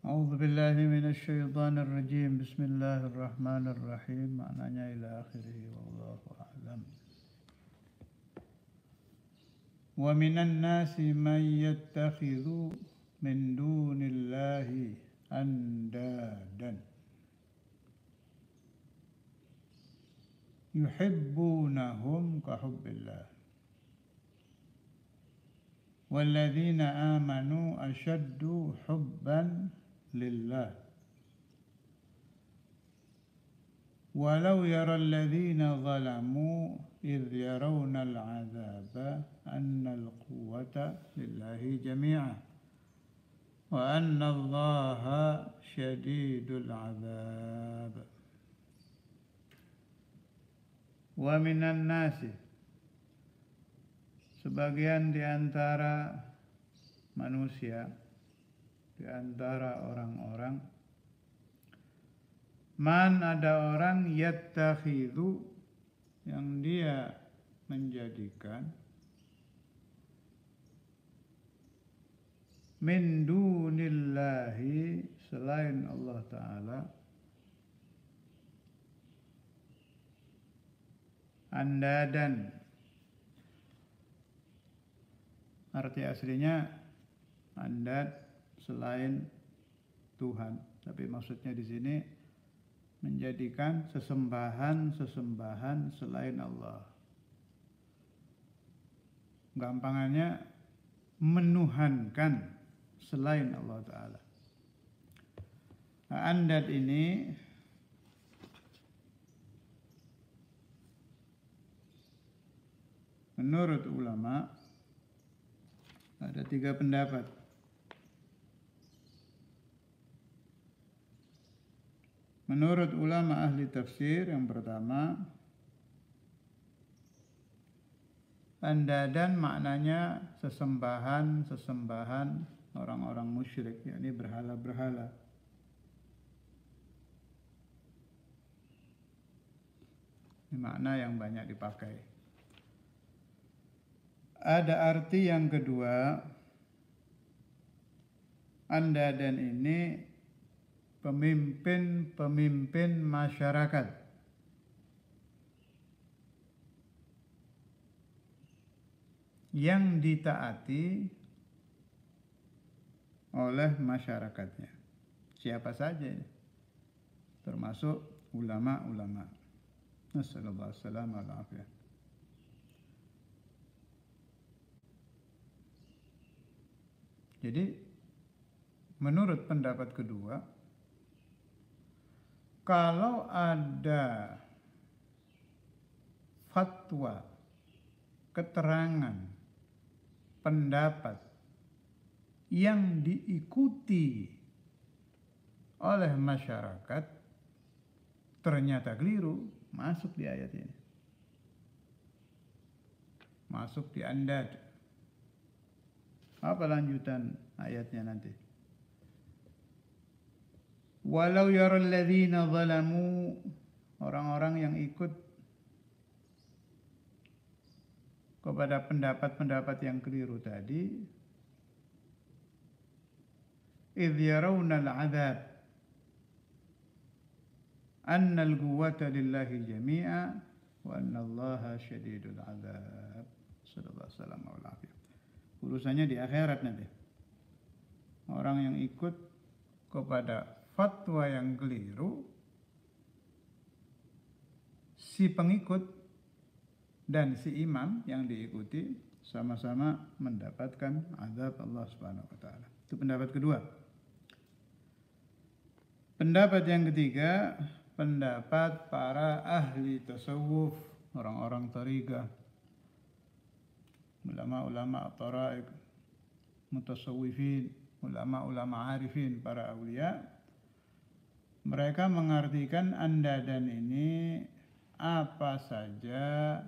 A'udzu billahi minasyaitonir rajim. Bismillahirrahmanirrahim. Maknanya ila akhirih wallahu a'lam. Wa minan nasi man yattakhidhu min dunillahi andadan yuhibbunahum ka hubbillah walladzina amanu ashaddu hubban lillah walau yaral ladzina zalamu idh yarawna al-'adzaba anna al-quwwata lillahi jami'an wa anna Allaha syadidul 'adzab. Wa minan nasi, sebagian di antara manusia, di antara orang-orang, man, ada orang, yattakhidhu, yang dia menjadikan, min dunillahi, selain Allah Ta'ala, andadan. Arti aslinya andad, selain Tuhan, tapi maksudnya di sini menjadikan sesembahan selain Allah. Gampangannya menuhankan selain Allah Ta'ala. Nah, andad ini menurut ulama ada 3 pendapat. Menurut ulama ahli tafsir, yang pertama, andadan maknanya sesembahan orang-orang musyrik, yakni berhala-berhala. Ini makna yang banyak dipakai. Ada arti yang kedua, andadan ini pemimpin masyarakat. Yang ditaati oleh masyarakatnya. Siapa saja ini? Termasuk ulama-ulama. Nasallallahu alaihi wasallam. Jadi menurut pendapat kedua, kalau ada fatwa, keterangan, pendapat yang diikuti oleh masyarakat ternyata keliru, masuk di ayat ini. Masuk di andad. Apa lanjutan ayatnya nanti? Walau yaral ladzina zalamu, orang-orang yang ikut kepada pendapat-pendapat yang keliru tadi, idh yarawna al-'adzab anna al-quwwata lillahi jami'a wa anna Allaha syadidul 'adzab. Sallallahu alaihi wasallam. Urusannya di akhirat nanti. Orang yang ikut kepada fatwa yang keliru, si pengikut dan si imam yang diikuti sama-sama mendapatkan azab Allah Subhanahu wa taala. Itu pendapat kedua. Pendapat yang ketiga, pendapat para ahli tasawuf, orang-orang thariqah, ulama-ulama at-tara'iq, mutasawwifin, ulama-ulama arifin, para aulia. Mereka mengartikan andadan ini apa saja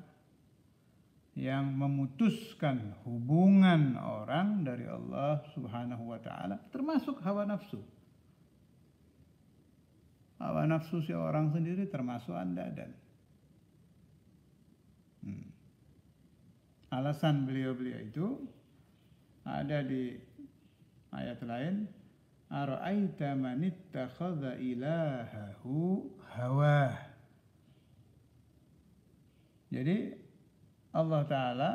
yang memutuskan hubungan orang dari Allah Subhanahu wa taala, termasuk hawa nafsu. Hawa nafsu si orang sendiri termasuk andadan. Alasan beliau-beliau itu ada di ayat lain, ara'aita man ittakhadha ilahahu hawah. Jadi Allah Ta'ala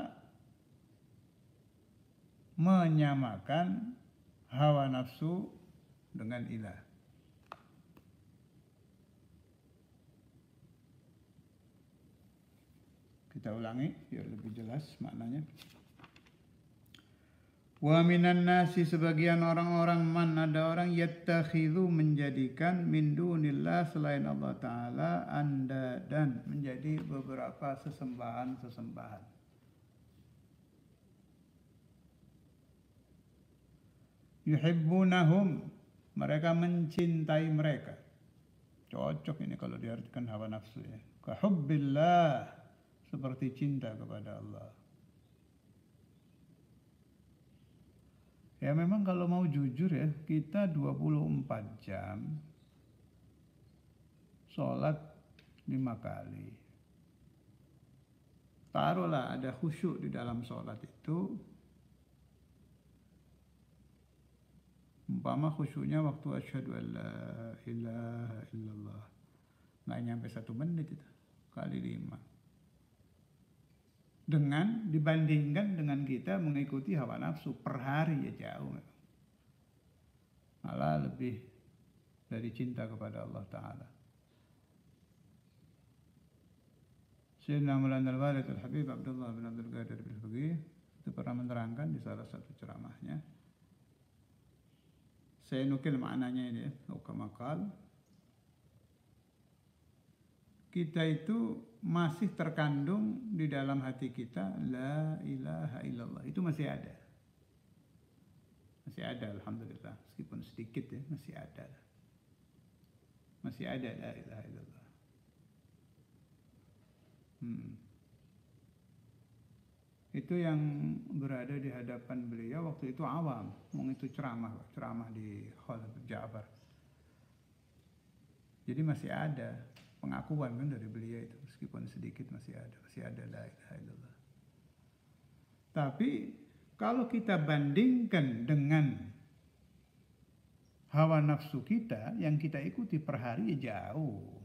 menyamakan hawa nafsu dengan ilah. Kita ulangi biar lebih jelas maknanya. Wa minan nasi, sebagian orang-orang, man, ada orang yattakhidhu, menjadikan min dunillah, selain Allah Ta'ala, andadan, menjadi beberapa sesembahan-sesembahan. Yuhibbunahum, mereka mencintai mereka. Cocok ini kalau diartikan hawa nafsu ya. Kahubbillah, seperti cinta kepada Allah. Ya memang kalau mau jujur ya, kita 24 jam sholat 5 kali. Taruhlah ada khusyuk di dalam sholat itu. Umpama khusyuknya waktu asyhadu an la ilaha illallah. Nggak nyampe 1 menit itu, kali 5. Dibandingkan dengan kita mengikuti hawa nafsu per hari ya jauh. Malah lebih dari cinta kepada Allah Ta'ala. Sayyidina Maulana Al-Walid Al-Habib Abdullah bin Abdul Qadir bin Faqih itu pernah menerangkan di salah satu ceramahnya. Saya nukil maknanya ini ya, ukamakal. Kita itu masih terkandung di dalam hati kita la ilaha illallah, itu masih ada. Masih ada, alhamdulillah, meskipun sedikit ya, masih ada. Masih ada la ilaha illallah. Itu yang berada di hadapan beliau waktu itu awam, itu ceramah di Hall Ja'far. Jadi masih ada pengakuan kan dari beliau itu, meskipun sedikit masih ada la ilaha illallah. Tapi kalau kita bandingkan dengan hawa nafsu kita yang kita ikuti per hari ya jauh.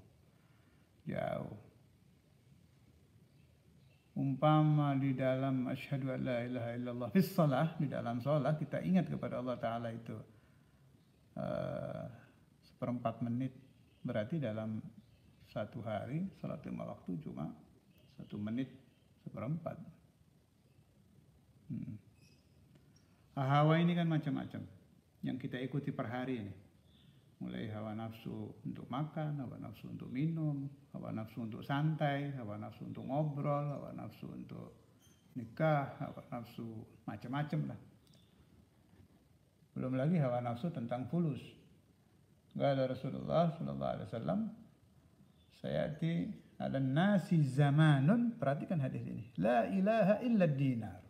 Umpama di dalam asyhadu an la ilaha illallah fis shalah, di dalam shalah kita ingat kepada Allah Ta'ala itu 1/4 menit, berarti dalam 1 hari salat 5 waktu cuma 1 menit 1/4. Hawa ini kan macam-macam yang kita ikuti per hari ini. Mulai hawa nafsu untuk makan, hawa nafsu untuk minum, hawa nafsu untuk santai, hawa nafsu untuk ngobrol, hawa nafsu untuk nikah, hawa nafsu macam-macam lah. Belum lagi hawa nafsu tentang fulus. Qala Rasulullah sallallahu alaihi wasallam, sayati ala nasi zamanun, perhatikan hadis ini, la ilaha illa dinar.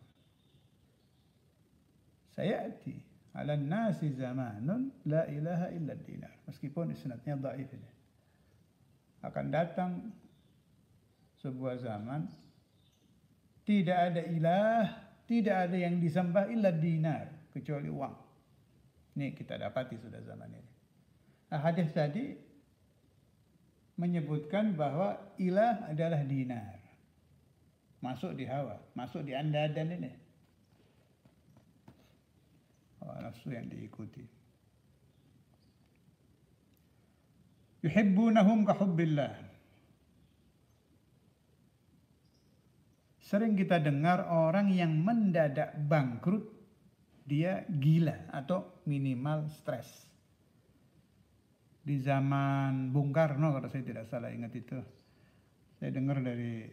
Sayati ala nasi zamanun la ilaha illa dinar. Meskipun isnadnya dhaif ini. Akan datang sebuah zaman tidak ada ilah, tidak ada yang disembah illa dinar, kecuali uang. Ini kita dapati sudah zaman ini. Hadis tadi menyebutkan bahwa ilah adalah dinar. Masuk di hawa, masuk di andadan ini. Hawa nafsu yang diikuti. Yuhibbunahum kahubbillah. Sering kita dengar orang yang mendadak bangkrut, dia gila atau minimal stres. Di zaman Bung Karno kalau saya tidak salah ingat itu, saya dengar dari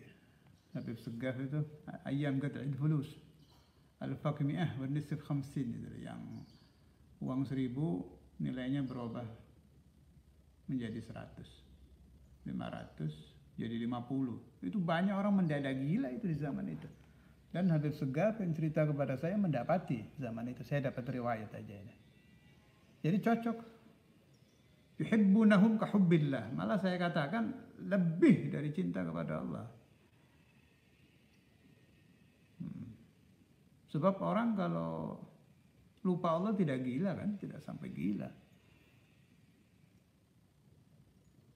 Habib Segaf itu, ayam qat'il fulus al-faqmi'ah wa nisf 50 itu, yang uang 1000 nilainya berubah menjadi 100, 500 jadi 50. Itu banyak orang mendadak gila itu di zaman itu. Dan Habib Segaf yang cerita kepada saya mendapati zaman itu, saya dapat riwayat aja ini. Jadi cocok. Yuhibbunahum kahubbillah. Malah saya katakan lebih dari cinta kepada Allah. Sebab orang kalau lupa Allah tidak gila kan, tidak sampai gila.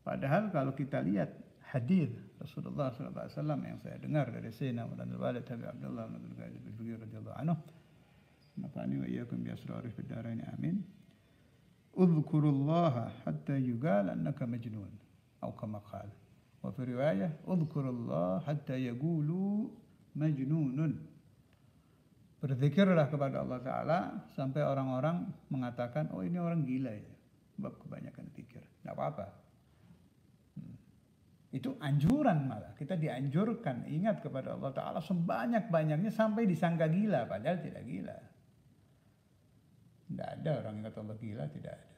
Padahal kalau kita lihat hadis Rasulullah SAW yang saya dengar dari Sayyidina Maulana Al-Walid Habib Abdullah bin Abdul Qadir Al-Jilani radhiyallahu anhu, nafa'ani wa iyyakum bi asrarih fid dharain amin. Udhkurullaha hatta yuqal annaka majnun atau kama qala. Wa fi riwayah udhkurullaha hatta yaqulu majnunun. Berzikirlah kepada Allah Ta'ala sampai orang-orang mengatakan, oh ini orang gila ya, sebab kebanyakan zikir. Tidak apa-apa. Itu anjuran malah. Kita dianjurkan ingat kepada Allah Ta'ala sebanyak-banyaknya sampai disangka gila, padahal tidak gila. Tidak ada orang yang kata Allah gila, tidak ada.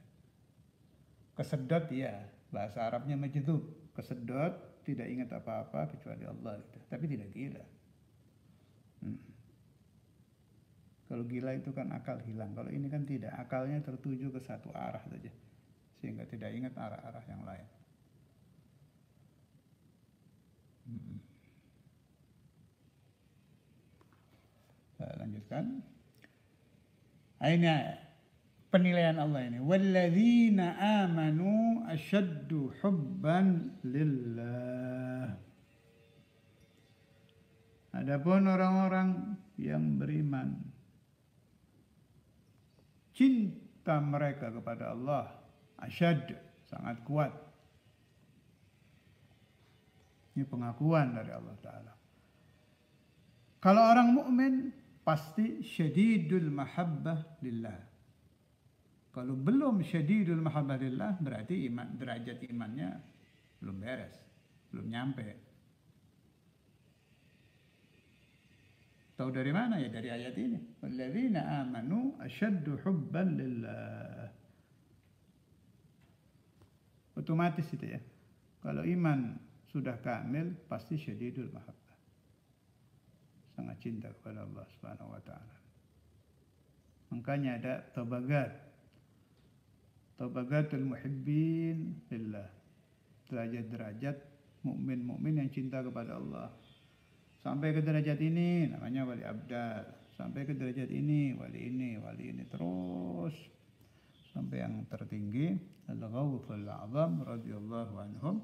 Kesedot ya, bahasa Arabnya majdub. Kesedot, tidak ingat apa-apa kecuali Allah. Gitu. Tapi tidak gila. Kalau gila itu kan akal hilang. Kalau ini kan tidak. Akalnya tertuju ke satu arah saja. Sehingga tidak ingat arah-arah yang lain. Saya lanjutkan. Ini penilaian Allah ini. Walladzina amanu asyaddu hubban lillah. Adapun orang-orang yang beriman, cinta mereka kepada Allah asyad, sangat kuat. Ini pengakuan dari Allah Ta'ala. Kalau orang mukmin pasti syadidul mahabbah lillah. Kalau belum syadidul mahabbah lillah berarti derajat imannya belum beres, belum nyampe. Tahu dari mana ya? Dari ayat ini. Walladzina amanu asyaddu hubban lillah. Otomatis itu ya. Kalau iman sudah kamil pasti syadidul mahabbah. Sangat cinta kepada Allah Subhanahu wa taala. Makanya ada tabagat. Tabagatul muhibbin lillah. Derajat-derajat mukmin-mukmin yang cinta kepada Allah. Sampai ke derajat ini namanya wali abdal. Sampai ke derajat ini, wali ini terus sampai yang tertinggi al-ghawthul a'zam radhiyallahu anhum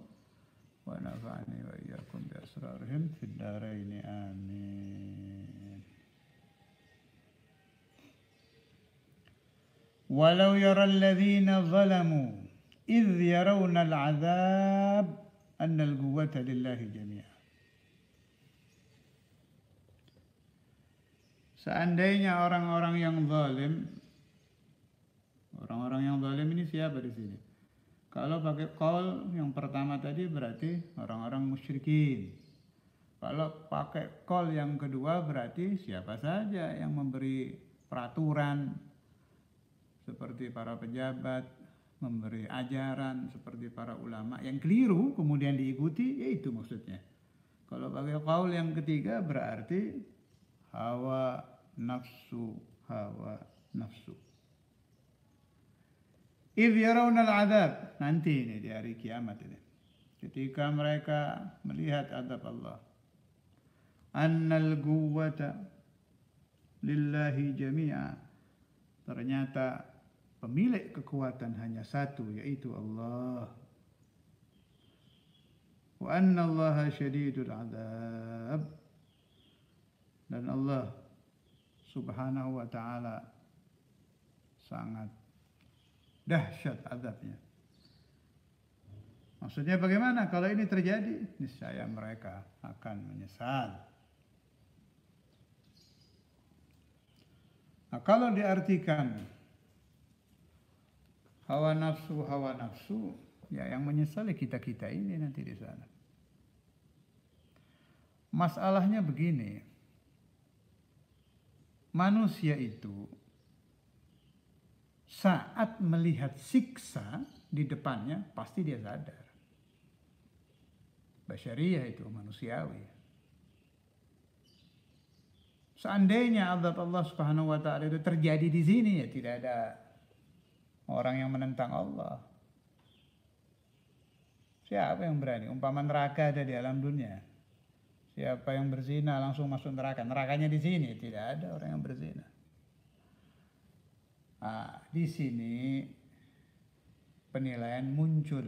wa nafa'ani wa iyyakum bi asrarihim fid dharain amin. Walau yara alladhina zalamu idh yarawna al-'adzab anna al-quwwata lillahi jami'an. Seandainya orang-orang yang zalim, orang-orang yang zalim ini siapa di sini? Kalau pakai qaul yang pertama tadi berarti orang-orang musyrikin. Kalau pakai qaul yang kedua berarti siapa saja yang memberi peraturan seperti para pejabat, memberi ajaran seperti para ulama yang keliru kemudian diikuti, yaitu maksudnya. Kalau pakai qaul yang ketiga berarti hawa nafsu. Idh yarawna al-'adzab, nanti ini di hari kiamat ini. Ketika mereka melihat azab Allah. Annal quwwata lillahi jami'a. Ternyata pemilik kekuatan hanya satu, yaitu Allah. Wa anna Allaha syadidul 'adzab. Dan Allah Subhanahu wa ta'ala sangat dahsyat azabnya. Maksudnya bagaimana? Kalau ini terjadi, niscaya mereka akan menyesal. Nah, kalau diartikan hawa nafsu, ya yang menyesali kita-kita ini nanti di sana. Masalahnya begini. Manusia itu saat melihat siksa di depannya pasti dia sadar. Basyariyah itu manusiawi. Seandainya azab Allah Subhanahu wa taala itu terjadi di sini, ya tidak ada orang yang menentang Allah. Siapa yang berani? Umpama neraka ada di alam dunia. Siapa yang berzina langsung masuk neraka. Nerakanya di sini, tidak ada orang yang berzina. Nah, di sini penilaian muncul.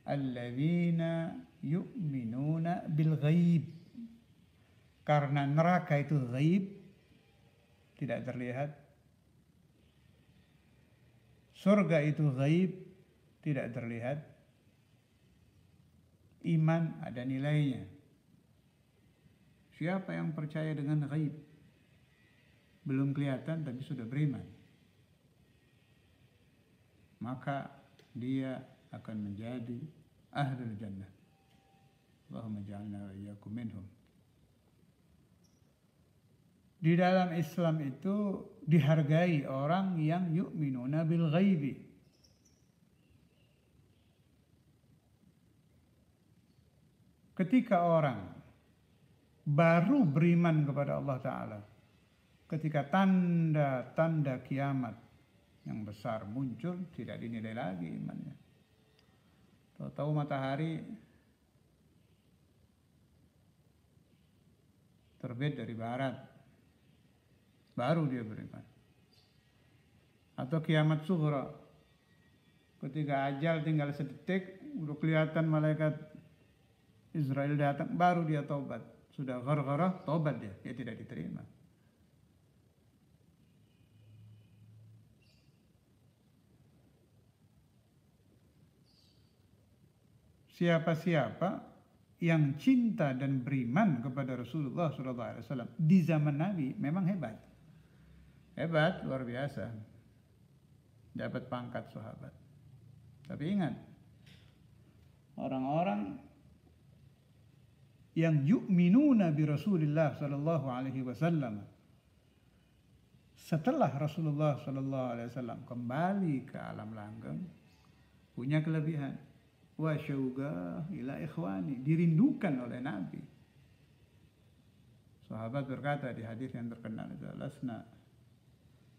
alladzina yu'minuna bil ghaib. Karena neraka itu ghaib, tidak terlihat. Surga itu ghaib, tidak terlihat. Iman ada nilainya. Siapa yang percaya dengan ghaib, belum kelihatan tapi sudah beriman, maka dia akan menjadi ahlul jannah. Allahumma ja'alna wa iyyakum minhum. Di dalam Islam itu dihargai orang yang yu'minuna bil ghaibi. Ketika orang baru beriman kepada Allah Ta'ala, ketika tanda-tanda kiamat yang besar muncul, tidak dinilai lagi imannya. Tahu-tahu matahari terbit dari barat, baru dia beriman. Atau kiamat sughra, ketika ajal tinggal sedetik, udah kelihatan malaikat Israel datang, baru dia taubat. Sudah ghargharah, taubat dia tidak diterima. Siapa-siapa yang cinta dan beriman kepada Rasulullah SAW di zaman Nabi memang hebat. Hebat, luar biasa. Dapat pangkat sahabat. Tapi ingat, orang-orang yang yu'minuna bi Rasulillah sallallahu alaihi wasallam setelah Rasulullah sallallahu alaihi wasallam kembali ke alam langgeng punya kelebihan. Wa syauqa ila ikhwani, dirindukan oleh Nabi. Sahabat berkata di hadis yang terkenal, "Lasna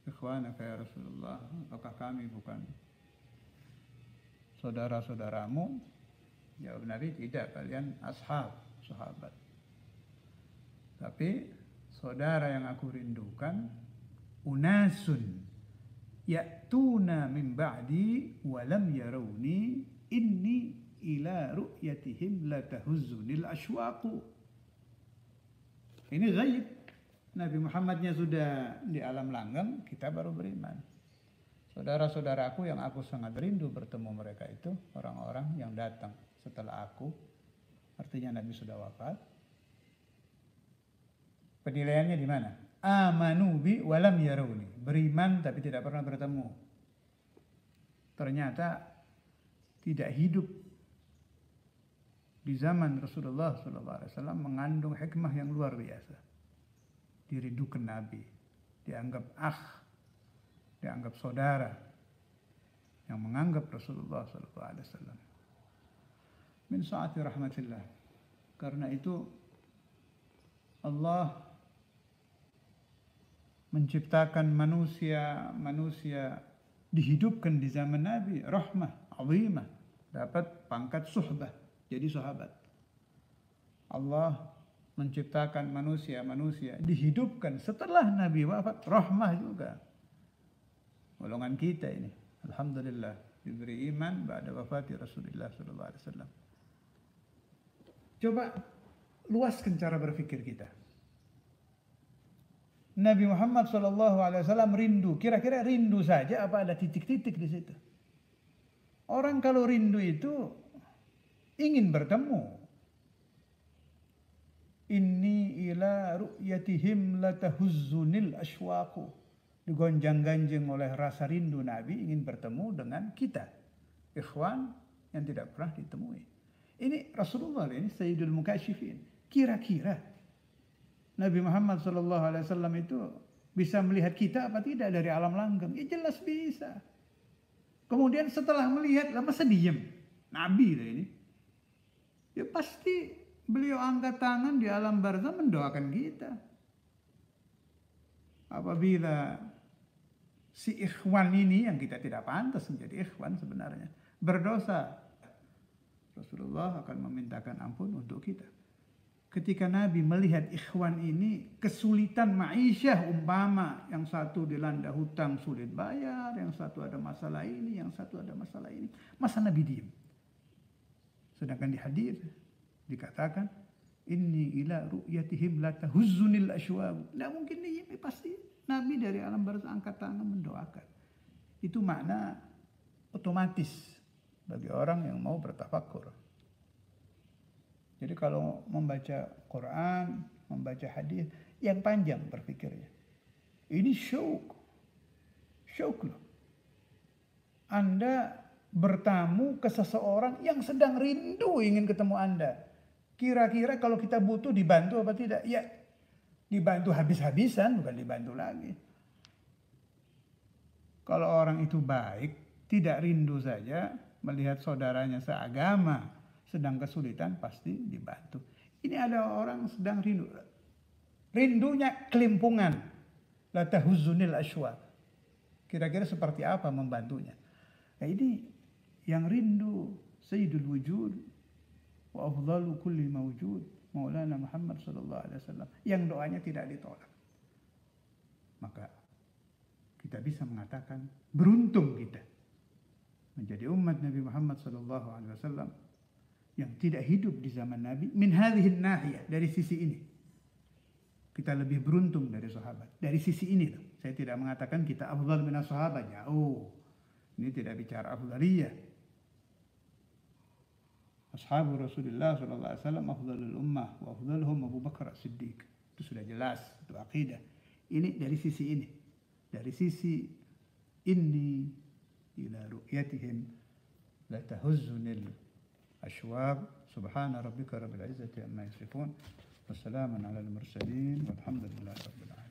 ikhwanaka ya Rasulullah." Apakah kami bukan saudara-saudaramu? Jawab Nabi, tidak, kalian ashab, sahabat. Tapi saudara yang aku rindukan, unasun ya'tuna min ba'di wa lam yarawni inni ila ru'yatihim la tahuzzunil ashwaqu. Ini ghaib. Nabi Muhammadnya sudah di alam langgeng, kita baru beriman. Saudara-saudaraku yang aku sangat rindu bertemu mereka itu orang-orang yang datang setelah aku, artinya Nabi sudah wafat. Penilaiannya di mana? Amanu bi walam yarawni, beriman tapi tidak pernah bertemu. Ternyata tidak hidup di zaman Rasulullah SAW mengandung hikmah yang luar biasa. Dirindukan Nabi, dianggap dianggap saudara yang menganggap Rasulullah SAW. Min saati rahmatillah. Karena itu Allah menciptakan manusia dihidupkan di zaman Nabi, rahmah azimah, dapat pangkat suhbah, jadi sahabat. Allah menciptakan manusia dihidupkan setelah Nabi wafat, rahmah juga. Golongan kita ini, alhamdulillah, diberi iman ba'da wafati Rasulullah SAW. Coba luaskan cara berpikir kita. Nabi Muhammad SAW rindu, kira-kira rindu saja apa ada titik-titik di situ? Orang kalau rindu itu ingin bertemu. Inni ila ru'yatihim latahuzzunil ashwaqu. Digonjang-ganjing oleh rasa rindu Nabi ingin bertemu dengan kita, ikhwan yang tidak pernah ditemui. Ini Rasulullah, ini Sayyidul Mukasyifin. Kira-kira Nabi Muhammad SAW itu bisa melihat kita apa tidak dari alam langgeng? Ya jelas bisa. Kemudian setelah melihat, masa diem? Nabi lah ini. Ya pasti beliau angkat tangan di alam barzah mendoakan kita. Apabila si ikhwan ini yang kita tidak pantas menjadi ikhwan sebenarnya berdosa, Rasulullah akan memintakan ampun untuk kita. Ketika Nabi melihat ikhwan ini kesulitan ma'isyah, umpama yang satu dilanda hutang sulit bayar, yang satu ada masalah ini, yang satu ada masalah ini, masa Nabi diem? Sedangkan di hadis dikatakan inni ila ru'yatihim la tahuzzunil asywab. Tidak mungkin ini pasti Nabi dari alam barzah angkat tangan mendoakan. Itu makna otomatis bagi orang yang mau bertafakur. Jadi kalau membaca Quran, membaca hadis yang panjang berpikirnya. Ini syuk loh. Anda bertamu ke seseorang yang sedang rindu ingin ketemu Anda. Kira-kira kalau kita butuh dibantu apa tidak? Ya, dibantu habis-habisan, bukan dibantu lagi. Kalau orang itu baik, tidak rindu saja melihat saudaranya seagama sedang kesulitan, pasti dibantu. Ini ada orang sedang rindu. Rindunya kelimpungan. La tahuzzunil asywa. Kira-kira seperti apa membantunya? Nah, ini yang rindu Sayyidul Wujud wa afdalu kulli mawjud Maulana Muhammad sallallahu alaihi wasallam yang doanya tidak ditolak. Maka kita bisa mengatakan beruntung kita menjadi umat Nabi Muhammad sallallahu alaihi wasallam yang tidak hidup di zaman Nabi min hadhihi nahiyah, dari sisi ini. Kita lebih beruntung dari sahabat. Dari sisi ini loh. Saya tidak mengatakan kita afdal minas sahabat. Jauh. Ini tidak bicara afdaliyah. Ashabu Rasulullah sallallahu alaihi wasallam afdalul ummah wa afdaluhum Abu Bakar As-Siddiq. Itu sudah jelas, itu akidah. Ini dari sisi ini. Dari sisi inni ila ru'yatihim la tahuzzunil asywab. Subhana rabbika rabbil izzati amma yasifun. Wassalamun ala al-mursalin walhamdulillahi rabbil alamin.